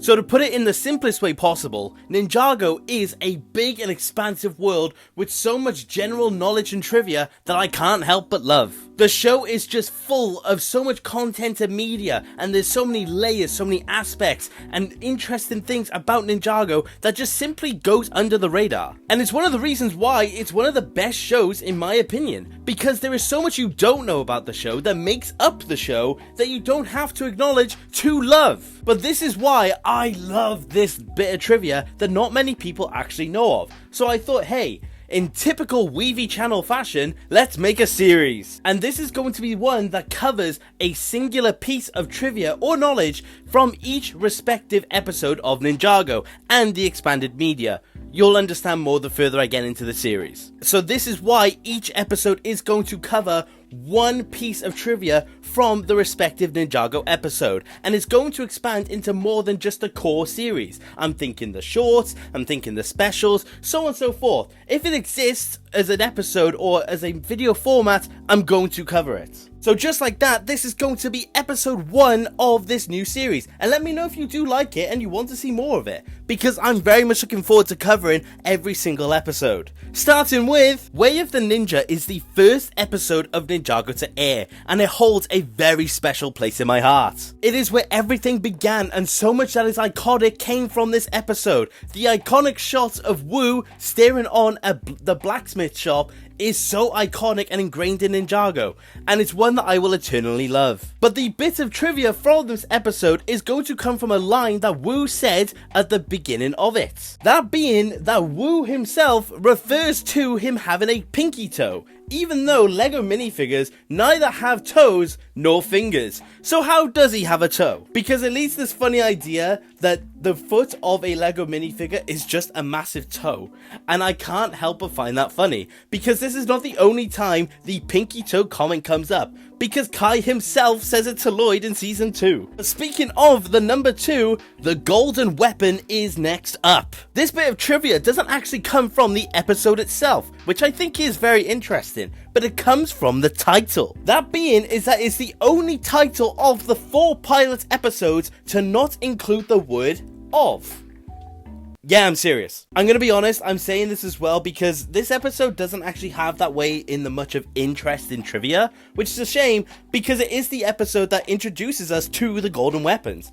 So to put it in the simplest way possible, Ninjago is a big and expansive world with so much general knowledge and trivia that I can't help but love. The show is just full of so much content and media, and there's so many layers, so many aspects, and interesting things about Ninjago that just simply goes under the radar. And it's one of the reasons why it's one of the best shows in my opinion, because there is so much you don't know about the show that makes up the show that you don't have to acknowledge to love. But this is why I love this bit of trivia that not many people actually know of. So I thought, hey, in typical Weevie channel fashion, let's make a series. And this is going to be one that covers a singular piece of trivia or knowledge from each respective episode of Ninjago and the expanded media. You'll understand more the further I get into the series. So this is why each episode is going to cover one piece of trivia from the respective Ninjago episode, and it's going to expand into more than just a core series. I'm thinking the shorts, I'm thinking the specials, so on and so forth. If it exists as an episode or as a video format, I'm going to cover it. So just like that, this is going to be episode 1 of this new series, and let me know if you do like it and you want to see more of it, because I'm very much looking forward to covering every single episode. Starting with, Way of the Ninja is the first episode of Ninjago to air, and it holds a very special place in my heart. It is where everything began, and so much that is iconic came from this episode. The iconic shots of Wu staring on the blacksmith shop is so iconic and ingrained in Ninjago, and it's one that I will eternally love. But the bit of trivia from this episode is going to come from a line that Wu said at the beginning of it. That being that Wu himself refers to him having a pinky toe, even though Lego minifigures neither have toes nor fingers. So how does he have a toe? Because it leads this funny idea that the foot of a Lego minifigure is just a massive toe, and I can't help but find that funny, because this is not the only time the pinky toe comment comes up, because Kai himself says it to Lloyd in season 2. But speaking of the number 2, the golden weapon is next up. This bit of trivia doesn't actually come from the episode itself, which I think is very interesting, but it comes from the title. That being is that it's the only title of the 4 pilot episodes to not include the word of. Yeah, I'm serious. I'm gonna be honest, I'm saying this as well because this episode doesn't actually have that way in the much of interest in trivia, which is a shame because it is the episode that introduces us to the golden weapons.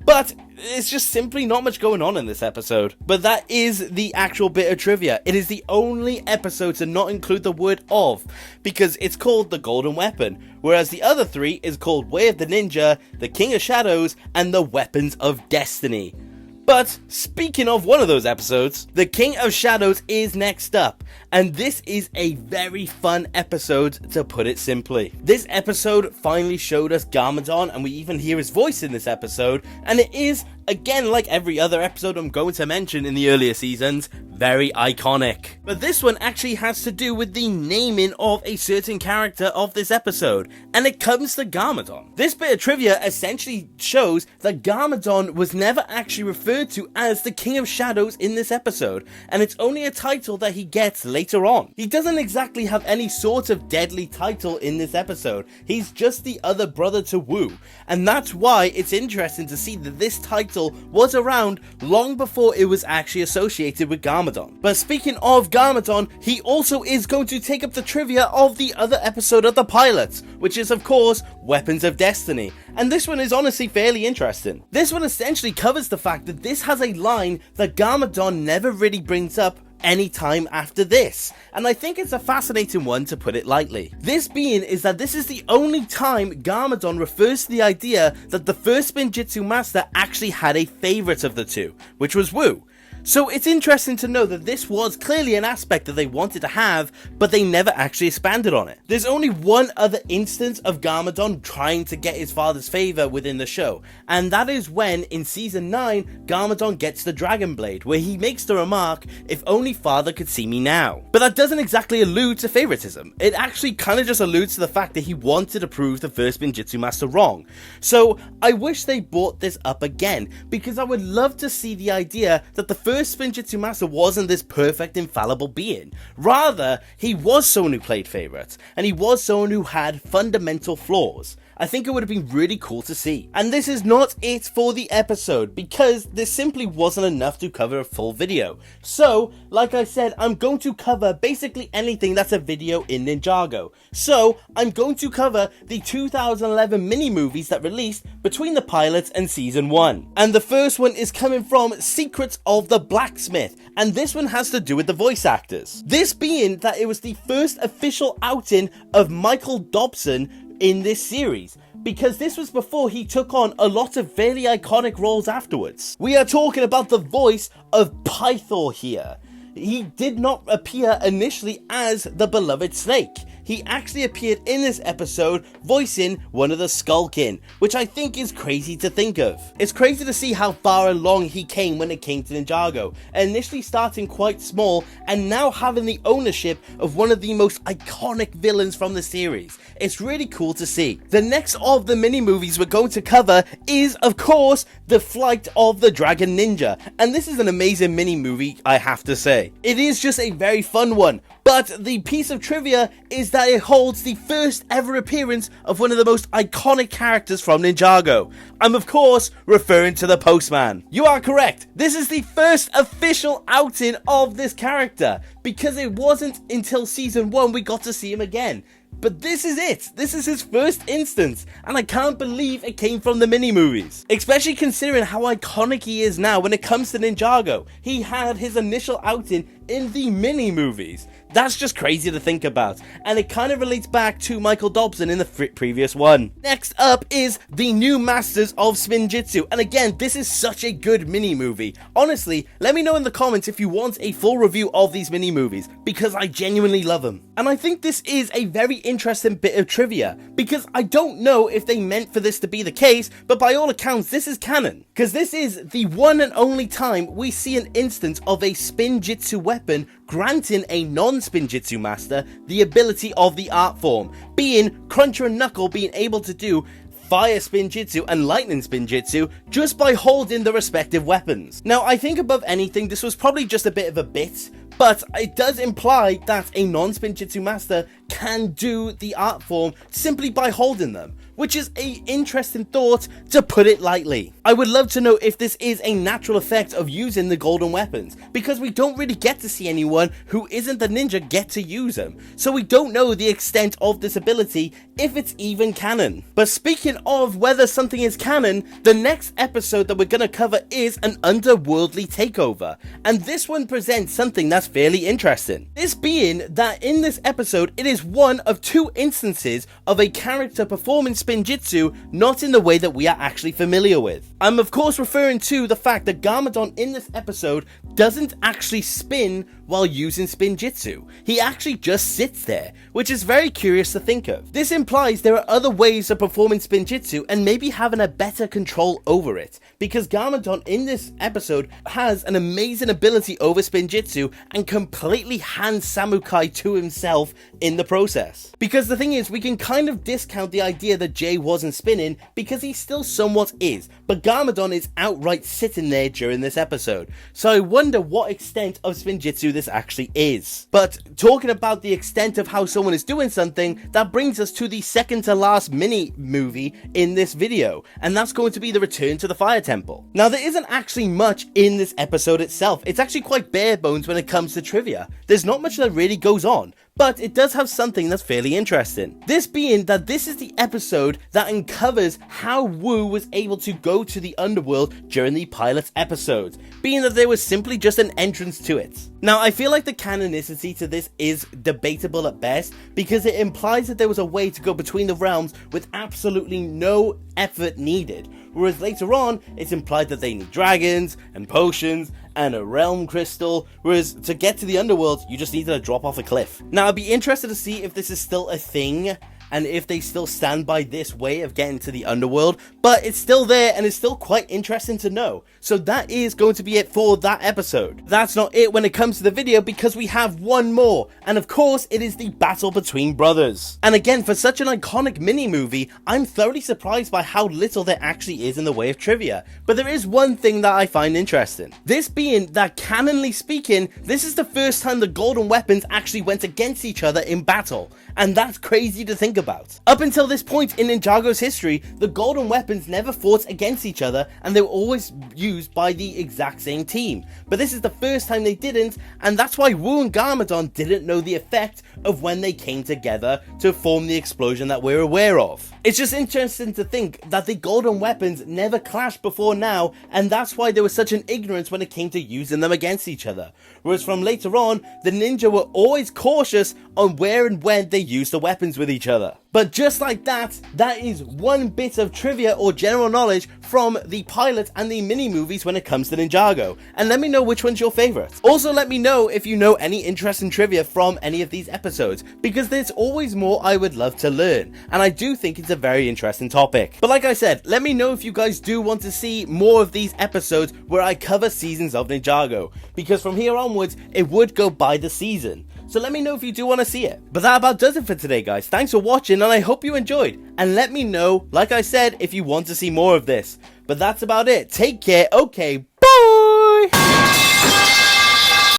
But it's just simply not much going on in this episode. But that is the actual bit of trivia. It is the only episode to not include the word of, because it's called the Golden Weapon, whereas the other 3 is called Way of the Ninja, the King of Shadows, and the Weapons of Destiny. But speaking of one of those episodes, the King of Shadows is next up, and this is a very fun episode, to put it simply. This episode finally showed us Garmadon, and we even hear his voice in this episode, and it is, again, like every other episode I'm going to mention in the earlier seasons, very iconic. But this one actually has to do with the naming of a certain character of this episode, and it comes to Garmadon. This bit of trivia essentially shows that Garmadon was never actually referred to as the King of Shadows in this episode, and it's only a title that he gets later on. He doesn't exactly have any sort of deadly title in this episode. He's just the other brother to Wu, and that's why it's interesting to see that this title was around long before it was actually associated with Garmadon. But speaking of Garmadon, he also is going to take up the trivia of the other episode of the pilot, which is of course Weapons of Destiny, and this one is honestly fairly interesting. This one essentially covers the fact that this has a line that Garmadon never really brings up any time after this, and I think it's a fascinating one, to put it lightly. This being is that this is the only time Garmadon refers to the idea that the first Spinjitzu master actually had a favourite of the 2, which was Wu. So it's interesting to know that this was clearly an aspect that they wanted to have, but they never actually expanded on it. There's only one other instance of Garmadon trying to get his father's favour within the show, and that is when, in season 9, Garmadon gets the Dragon Blade, where he makes the remark, "If only father could see me now." But that doesn't exactly allude to favouritism. It actually kind of just alludes to the fact that he wanted to prove the first Spinjitzu master wrong. So I wish they brought this up again, because I would love to see the idea that the first Spinjitzu master wasn't this perfect infallible being. Rather, he was someone who played favourites, and he was someone who had fundamental flaws. I think it would have been really cool to see. And this is not it for the episode, because there simply wasn't enough to cover a full video. So, like I said, I'm going to cover basically anything that's a video in Ninjago. So, I'm going to cover the 2011 mini-movies that released between the pilots and season 1. And the first one is coming from Secrets of the Blacksmith, and this one has to do with the voice actors. This being that it was the first official outing of Michael Dobson in this series, because this was before he took on a lot of very iconic roles afterwards. We are talking about the voice of Pythor here. He did not appear initially as the beloved Snake. He actually appeared in this episode voicing one of the Skullkin, which I think is crazy to think of. It's crazy to see how far along he came when it came to Ninjago, initially starting quite small and now having the ownership of one of the most iconic villains from the series. It's really cool to see. The next of the mini movies we're going to cover is, of course, The Flight of the Dragon Ninja, and this is an amazing mini movie, I have to say. It is just a very fun one, but the piece of trivia is that it holds the first ever appearance of one of the most iconic characters from Ninjago. I'm of course referring to the Postman. You are correct. This is the first official outing of this character, because it wasn't until season 1 we got to see him again. But this is it. This is his first instance, and I can't believe it came from the mini-movies. Especially considering how iconic he is now when it comes to Ninjago. He had his initial outing in the mini-movies. That's just crazy to think about, and it kind of relates back to Michael Dobson in the previous one. Next up is the new Masters of Spinjitzu, and again, this is such a good mini-movie. Honestly, let me know in the comments if you want a full review of these mini-movies, because I genuinely love them. And I think this is a very interesting bit of trivia, because I don't know if they meant for this to be the case, but by all accounts, this is canon. Because this is the one and only time we see an instance of a Spinjitzu weapon granting a non-Spinjitzu master the ability of the art form, being Cruncher and Knuckle being able to do Fire Spinjitzu and Lightning Spinjitzu just by holding the respective weapons. Now, I think above anything, this was probably just a bit of a bit, but it does imply that a non-Spinjitzu master can do the art form simply by holding them, which is an interesting thought, to put it lightly. I would love to know if this is a natural effect of using the golden weapons, because we don't really get to see anyone who isn't the ninja get to use them, so we don't know the extent of this ability, if it's even canon. But speaking of whether something is canon, the next episode that we're going to cover is an underworldly takeover, and this one presents something that's fairly interesting. This being that in this episode, it is one of 2 instances of a character performing Spinjitzu not in the way that we are actually familiar with. I'm of course referring to the fact that Garmadon in this episode doesn't actually spin while using Spinjitzu. He actually just sits there, which is very curious to think of. This implies there are other ways of performing Spinjitzu and maybe having a better control over it, because Garmadon in this episode has an amazing ability over Spinjitzu and completely hands Samukai to himself in the process. Because the thing is, we can kind of discount the idea that Jay wasn't spinning, because he still somewhat is, but Garmadon is outright sitting there during this episode, so I wonder what extent of Spinjitzu this actually is. But talking about the extent of how someone is doing something, that brings us to the second to last mini movie in this video, and that's going to be the Return to the Fire Temple. Now, there isn't actually much in this episode itself. It's actually quite bare bones when it comes to trivia. There's not much that really goes on, but it does have something that's fairly interesting. This being that this is the episode that uncovers how Wu was able to go to the underworld during the pilot's episodes, being that there was simply just an entrance to it. Now, I feel like the canonicity to this is debatable at best, because it implies that there was a way to go between the realms with absolutely no effort needed, whereas later on, it's implied that they need dragons, and potions, and a realm crystal, whereas to get to the underworld, you just needed to drop off a cliff. Now, I'd be interested to see if this is still a thing, and if they still stand by this way of getting to the underworld, but it's still there, and it's still quite interesting to know. So that is going to be it for that episode. That's not it when it comes to the video, because we have one more, and of course, it is the battle between brothers. And again, for such an iconic mini-movie, I'm thoroughly surprised by how little there actually is in the way of trivia, but there is one thing that I find interesting. This being that, canonly speaking, this is the first time the golden weapons actually went against each other in battle, and that's crazy to think about. Up until this point in Ninjago's history, the golden weapons never fought against each other, and they were always used by the exact same team. But this is the first time they didn't, and that's why Wu and Garmadon didn't know the effect of when they came together to form the explosion that we're aware of. It's just interesting to think that the golden weapons never clashed before now, and that's why there was such an ignorance when it came to using them against each other. Whereas from later on, the ninja were always cautious on where and when they used the weapons with each other. But just like that, that is one bit of trivia or general knowledge from the pilot and the mini movies when it comes to Ninjago. And let me know which one's your favorite. Also let me know if you know any interesting trivia from any of these episodes, because there's always more I would love to learn, and I do think it's a very interesting topic. But like I said, let me know if you guys do want to see more of these episodes where I cover seasons of Ninjago, because from here onwards it would go by the season. So let me know if you do want to see it. But that about does it for today, guys. Thanks for watching, and I hope you enjoyed. And let me know, like I said, if you want to see more of this. But that's about it. Take care. Okay,